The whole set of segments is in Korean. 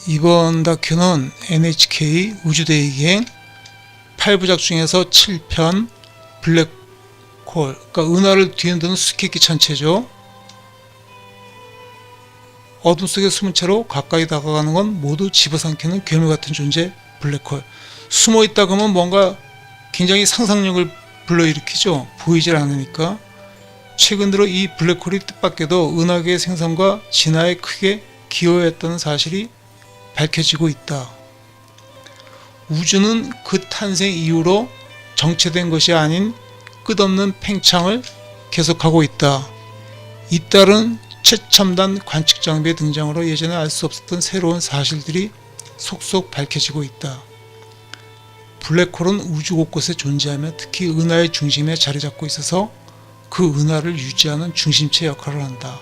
이번 다큐는 NHK 우주대기행 8부작 중에서 7편 블랙홀, 그러니까 은하를 뒤흔드는 수수께끼 천체죠. 어둠 속에 숨은 채로 가까이 다가가는 건 모두 집어삼키는 괴물 같은 존재 블랙홀. 숨어있다 그러면 뭔가 굉장히 상상력을 불러일으키죠. 보이질 않으니까. 최근 들어 이 블랙홀이 뜻밖에도 은하계의 생성과 진화에 크게 기여했다는 사실이 밝혀지고 있다. 우주는 그 탄생 이후로 정체된 것이 아닌 끝없는 팽창을 계속하고 있다. 잇따른 최첨단 관측 장비의 등장으로 예전에 알 수 없었던 새로운 사실들이 속속 밝혀지고 있다. 블랙홀은 우주 곳곳에 존재하며 특히 은하의 중심에 자리 잡고 있어서 그 은하를 유지하는 중심체 역할을 한다.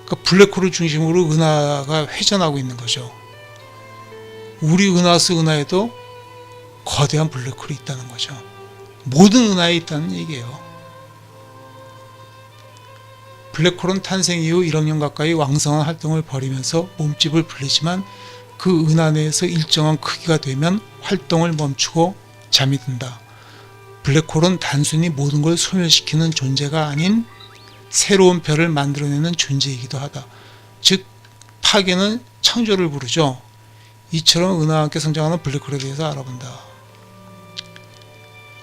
그러니까 블랙홀을 중심으로 은하가 회전하고 있는 거죠. 우리 은하수 은하에도 거대한 블랙홀이 있다는 거죠. 모든 은하에 있다는 얘기예요. 블랙홀은 탄생 이후 1억 년 가까이 왕성한 활동을 벌이면서 몸집을 불리지만 그 은하 내에서 일정한 크기가 되면 활동을 멈추고 잠이 든다. 블랙홀은 단순히 모든 걸 소멸시키는 존재가 아닌 새로운 별을 만들어내는 존재이기도 하다. 즉 파괴는 창조를 부르죠. 이처럼 은하와 함께 성장하는 블랙홀에 대해서 알아본다.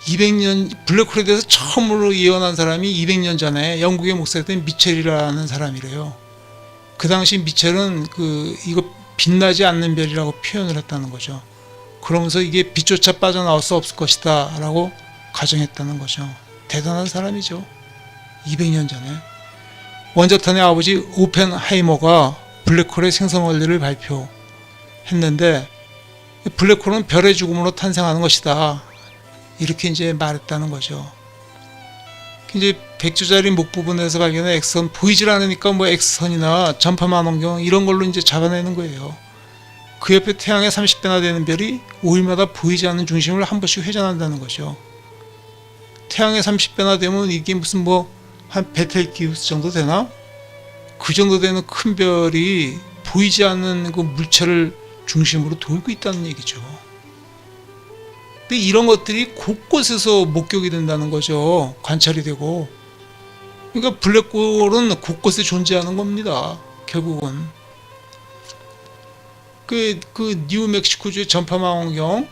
200년 블랙홀에 대해서 처음으로 예언한 사람이 200년 전에 영국의 목사였던 미첼이라는 사람이래요. 그 당시 미첼은 이거 빛나지 않는 별이라고 표현을 했다는 거죠. 그러면서 이게 빛조차 빠져나올 수 없을 것이다 라고 가정했다는 거죠. 대단한 사람이죠. 200년 전에. 원자탄의 아버지 오펜하이머가 블랙홀의 생성 원리를 발표했는데 블랙홀은 별의 죽음으로 탄생하는 것이다. 이렇게 이제 말했다는 거죠. 이제 백조짜리 목 부분에서 발견한 X선 보이질 않으니까 뭐 X선이나 전파망원경 이런 걸로 이제 잡아내는 거예요. 그 옆에 태양의 30배나 되는 별이 5일마다 보이지 않는 중심을 한 번씩 회전한다는 거죠. 태양의 30배나 되면 이게 무슨 한 베텔기우스 정도 되나? 그 정도 되는 큰 별이 보이지 않는 그 물체를 중심으로 돌고 있다는 얘기죠. 근데 이런 것들이 곳곳에서 목격이 된다는 거죠. 관찰이 되고. 그러니까 블랙홀은 곳곳에 존재하는 겁니다. 결국은. 그 뉴멕시코주의 전파망원경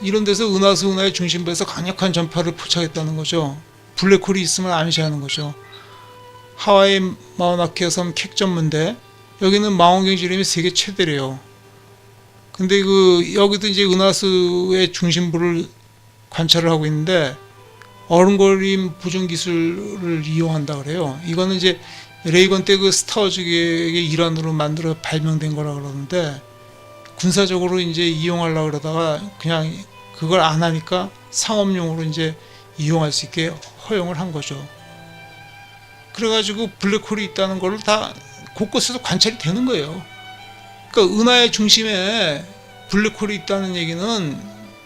이런 데서 은하수 은하의 중심부에서 강력한 전파를 포착했다는 거죠. 블랙홀이 있으면 암시하는 거죠. 하와이 마우나케아 섬 캑전문대 여기는 망원경 지름이 세계 최대래요. 근데 여기도 이제 은하수의 중심부를 관찰을 하고 있는데 어른거림 보정 기술을 이용한다 그래요. 이거는 이제 레이건 때 그 스타워즈 계획의 일환으로 만들어 발명된 거라 그러는데 군사적으로 이제 이용하려고 그러다가 그냥 그걸 안 하니까 상업용으로 이제 이용할 수 있게 허용을 한 거죠. 그래가지고 블랙홀이 있다는 걸 다 곳곳에서 관찰이 되는 거예요. 그러니까 은하의 중심에 블랙홀이 있다는 얘기는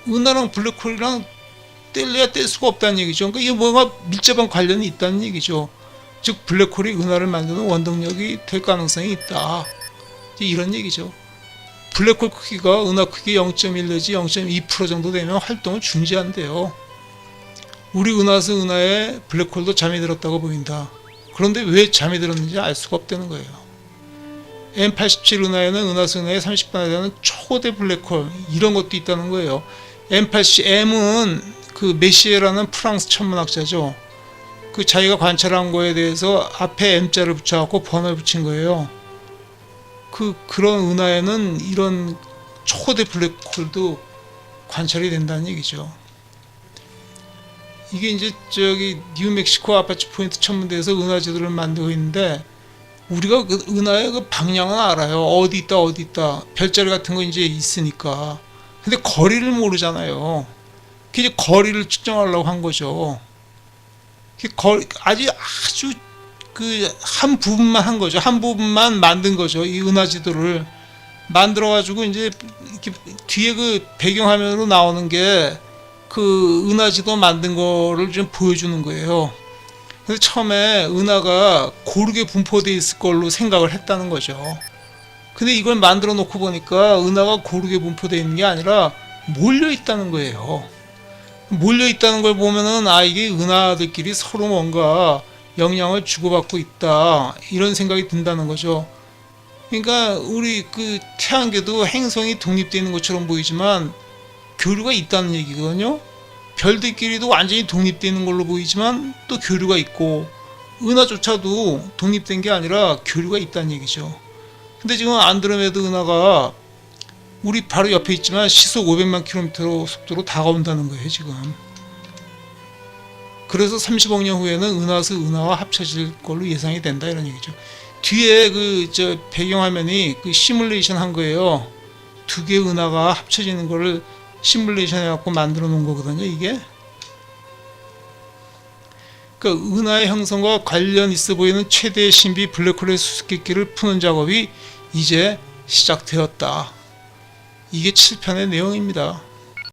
은하랑 블랙홀이랑 뗄래야 뗄 수가 없다는 얘기죠. 그러니까 이게 뭔가 밀접한 관련이 있다는 얘기죠. 즉 블랙홀이 은하를 만드는 원동력이 될 가능성이 있다. 이런 얘기죠. 블랙홀 크기가 은하 크기 0.1 내지 0.2% 정도 되면 활동을 중지한대요. 우리 은하수 은하에 블랙홀도 잠이 들었다고 보인다. 그런데 왜 잠이 들었는지 알 수가 없다는 거예요. M87 은하에는 은하수 은하의 30배나 되는 초고대 블랙홀 이런 것도 있다는 거예요. M87 M은 그 메시에라는 프랑스 천문학자죠. 그 자기가 관찰한 거에 대해서 앞에 M자를 붙여갖고 번호를 붙인 거예요. 그런 은하에는 이런 초고대 블랙홀도 관찰이 된다는 얘기죠. 이게 이제 뉴멕시코 아파치 포인트 천문대에서 은하지도를 만들고 있는데 우리가 그 은하의 그 방향은 알아요. 어디 있다. 별자리 같은 거 이제 있으니까. 근데 거리를 모르잖아요. 그게 거리를 측정하려고 한 거죠. 아주 한 부분만 한 거죠. 한 부분만 만든 거죠. 이 은하지도를 만들어가지고 이제 이렇게 뒤에 그 배경화면으로 나오는 게 그 은하지도 만든 거를 좀 보여주는 거예요. 그래서 처음에 은하가 고르게 분포되어 있을 걸로 생각을 했다는 거죠. 근데 이걸 만들어 놓고 보니까 은하가 고르게 분포되어 있는 게 아니라 몰려 있다는 거예요. 몰려 있다는 걸 보면은 이게 은하들끼리 서로 뭔가 영향을 주고받고 있다, 이런 생각이 든다는 거죠. 그러니까 우리 그 태양계도 행성이 독립되어 있는 것처럼 보이지만 교류가 있다는 얘기거든요. 별들끼리도 완전히 독립되어 있는 걸로 보이지만 또 교류가 있고, 은하조차도 독립된 게 아니라 교류가 있다는 얘기죠. 근데 지금 안드로메다 은하가 우리 바로 옆에 있지만 시속 500만 km 속도로 다가온다는 거예요, 지금. 그래서 30억 년 후에는 은하수 은하와 합쳐질 걸로 예상이 된다, 이런 얘기죠. 뒤에 배경화면이 그 시뮬레이션 한 거예요. 두 개의 은하가 합쳐지는 거를 시뮬레이션 해갖고 만들어 놓은 거거든요, 이게. 그러니까 은하의 형성과 관련 있어 보이는 최대의 신비 블랙홀의 수수께끼를 푸는 작업이 이제 시작되었다. 이게 7편의 내용입니다.